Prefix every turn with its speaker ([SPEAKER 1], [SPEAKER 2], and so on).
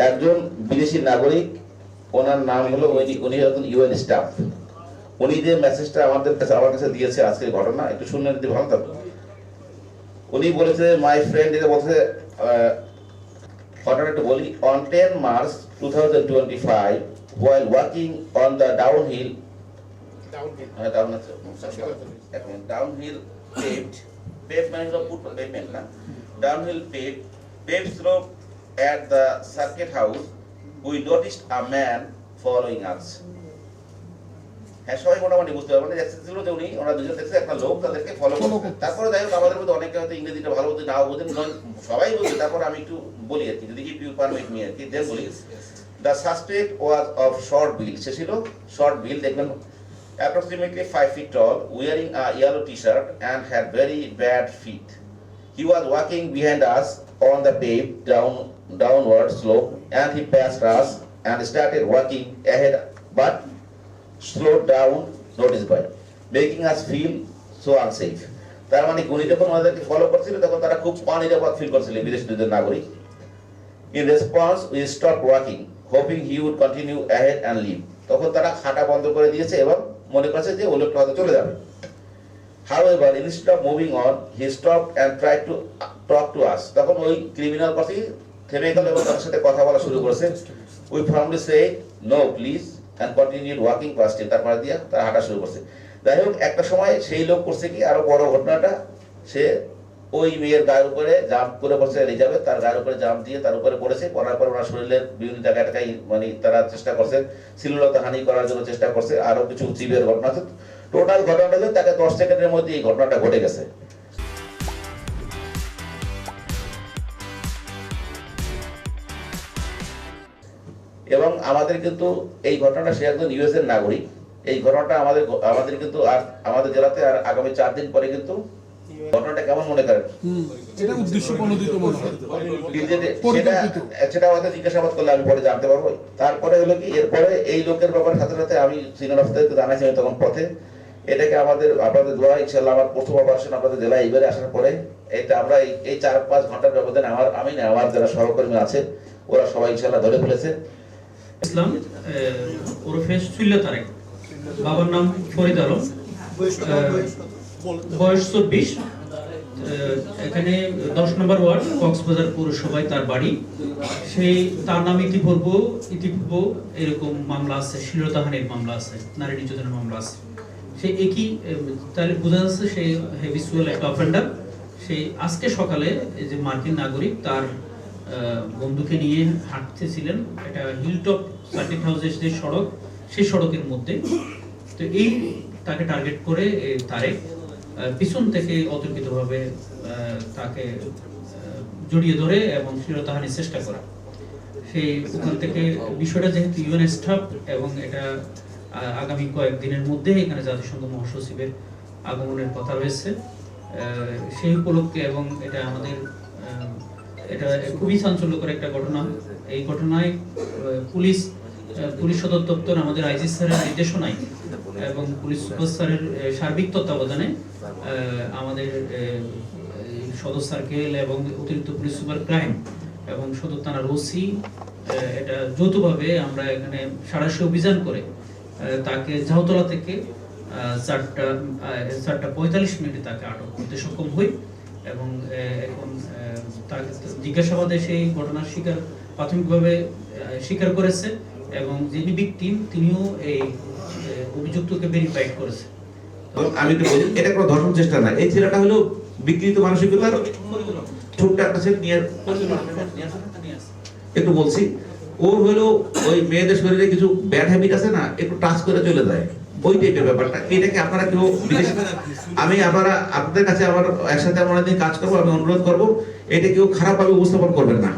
[SPEAKER 1] একজন বিদেশি নাগরিক, ওনার নাম হলো উনি একজন ইউএন স্টাফ। উনি যে মেসেজটা আমার কাছে দিয়েছে আজকের ঘটনা একটু শুনলে যদি ভালো থাকতো। উনি বলেছে মাই ফ্রেন্ড, এটা বলছে ঘটনাটা বলি। On 10 March 2025 while walking on the downhill paved slope at the circuit house, we noticed a man following us. হ্যাঁ, সবাই মোটামুটি বুঝতে পারবেন ছিল যে ওরা দুজন দেখছে একটা লোক তাদেরকে ফলো করছে। তারপরে যাই হোক, আমাদের মধ্যে অনেকে হয়তো ইংরেজিটা ভালো বুঝতে নাও বুঝেন, সবাই বুঝছে। তারপর আমি একটু বলি আর কি, যদি ইফ ইউ পারমিট মি আর কি, দেন বলি। The suspect was of short build, সে ছিল শর্ট বিল, দেখবেন approximately 5 feet tall, wearing a yellow t-shirt and had very bad feet. He was walking behind us on the paved downward slope, and he passed us and started walking ahead, but slowed down noticeably, making us feel so unsafe. তার মানে উনি যখন ওদেরকে follow করছিল তখন তারা খুব অনিরাপদ ফিল করছিল, বিদেশিদের নাগরিক। In response, we stopped walking, hoping he would continue ahead and leave. তখন তারা হাঁটা বন্ধ করে দিয়েছে এবং মনে করছে যে ও লোকটা হয়তো চলে যাবে। However, instead of moving on, he stopped and tried to talk to us. তখন ওই ক্রিমিনাল পার্টি থেমে গেল এবং তার সাথে কথা বলা শুরু করেছে। We firmly said, "No, please," and continued walking past him. তারপরে দিয়ে তারা হাঁটা শুরু করছে। যাই হোক, একটা সময় সেই লোক করছে কি, আরো বড় ঘটনাটা, সে ওই মেয়ের গায়ের উপরে জাম্প করে পড়ছে, এলিজাবেথ তার গায়ের উপরে জাম্প দিয়ে তার উপরে পড়েছে। পড়ার পর ওনার শরীরের বিভিন্ন জায়গায় মানে তারা চেষ্টা করছে শ্লীলতা হানি করার জন্য চেষ্টা করছে, আরো কিছু জীবের ঘটনা আছে। টোটাল ঘটনাটা হচ্ছে তাকে 10 সেকেন্ডের মধ্যে এই ঘটনাটা ঘটে গেছে। এবং আমাদের কিন্তু এই ঘটনাটা, সে একজন ইউএস এর নাগরিক। এই ঘটনাটা আমাদের কিন্তু আর আমাদের জেলাতে আর আগামী 4 দিন পরে কিন্তু ঘটনাটা কেমন মনে করেন,
[SPEAKER 2] এটা উদ্দেশ্যপ্রণোদিত মনে হয়,
[SPEAKER 1] সেটা আমাদের জিজ্ঞাসাবাদ করলে আমি পরে জানতে পারবো। তারপরে হলো কি, এরপরে এই লোকের ব্যাপারে সাথে সাথে আমি সিনিয়র অফিসারকে জানাইছি তখন পথে। এটাকে আপনাদের দোয়া, ইনশাআল্লাহ আমার প্রথম অপারেশন আপনাদের জেলায় এইবারে আসার পরে এটা আমরা এই 4-5 ঘন্টার ব্যবধানে আমার যারা সহকর্মী আছে ওরা সবাই ইনশাআল্লাহ ধরে ফেলেছে।
[SPEAKER 3] ইসলাম ওরফে সুইল্লা তারেক, বাবার নাম ফরিদ আলম, বয়স 24, এখানে 10 নম্বর ওয়ার্ড কক্সবাজার পৌরসভায় তার বাড়ি। সেই তার নামে ইতিপূর্ব এরকম মামলা আছে, শ্লীলতাহানির মামলা আছে, নারী নির্যাতনের মামলা আছে। সে একই, তাহলে বোঝা যাচ্ছে সে হ্যাবিচুয়াল একটা অফেন্ডার। সেই আজকে সকালে যে মার্কিন নাগরিক তার বন্ধুকে নিয়ে হাঁটতেছিলেন, এটা হিলটপ সার্কিট হাউসের যে সড়ক, সেই সড়কের মধ্যে। তো এই তাকে টার্গেট করে তারেক পিছন থেকে অতর্কিতভাবে তাকে জড়িয়ে ধরে এবং শ্লীলতাহানির চেষ্টা করে। সেই ওখান থেকে বিষয়টা যেহেতু ইউএন স্টাফ এবং এটা আগামী কয়েকদিনের মধ্যে এখানে জাতিসংঘ মহাসচিবের আগমনের কথা রয়েছে, সেই উপলক্ষে এবং এটা আমাদের এটা খুবই চাঞ্চল্যকর একটা ঘটনা। এই ঘটনায় পুলিশ সদর দপ্তর আমাদের আইজি স্যারের নির্দেশনায় এবং পুলিশ সুপার স্যারের সার্বিক তত্ত্বাবধানে আমাদের সদর সার্কেল এবং অতিরিক্ত পুলিশ সুপার ক্রাইম এবং সদর থানার ওসি এটা যৌথভাবে আমরা এখানে সাঁড়াশি অভিযান করে তাকে ঝাউতলা থেকে 4:45 তাকে আটক করতে সক্ষম হই এবং এখন তাকে জিজ্ঞাসাবাদে সেই ঘটনার প্রাথমিকভাবে স্বীকার করেছে এবং যিনি ভিকটিম তিনিও এই অভিযুক্তকে ভেরিফাইড করেছে।
[SPEAKER 1] আমি একটু বলি, এটা কোনো ধর্ষণ চেষ্টা না। এই ছেলেটা হলো বিকৃত মানসিকতার ছোট্ট একটা সেট নিয়ে একটু বলছি। ওর হলো ওই মেয়েদের শরীরে কিছু ব্যাড হ্যাবিট আছে না, একটু টাচ করে চলে যায়, ওই টাইপের ব্যাপারটা। এটাকে আপনারা কেউ আমি আপনাদের কাছে একসাথে আমরা কাজ করবো, আমি অনুরোধ করবো এটা কেউ খারাপভাবে উপস্থাপন করবেন না।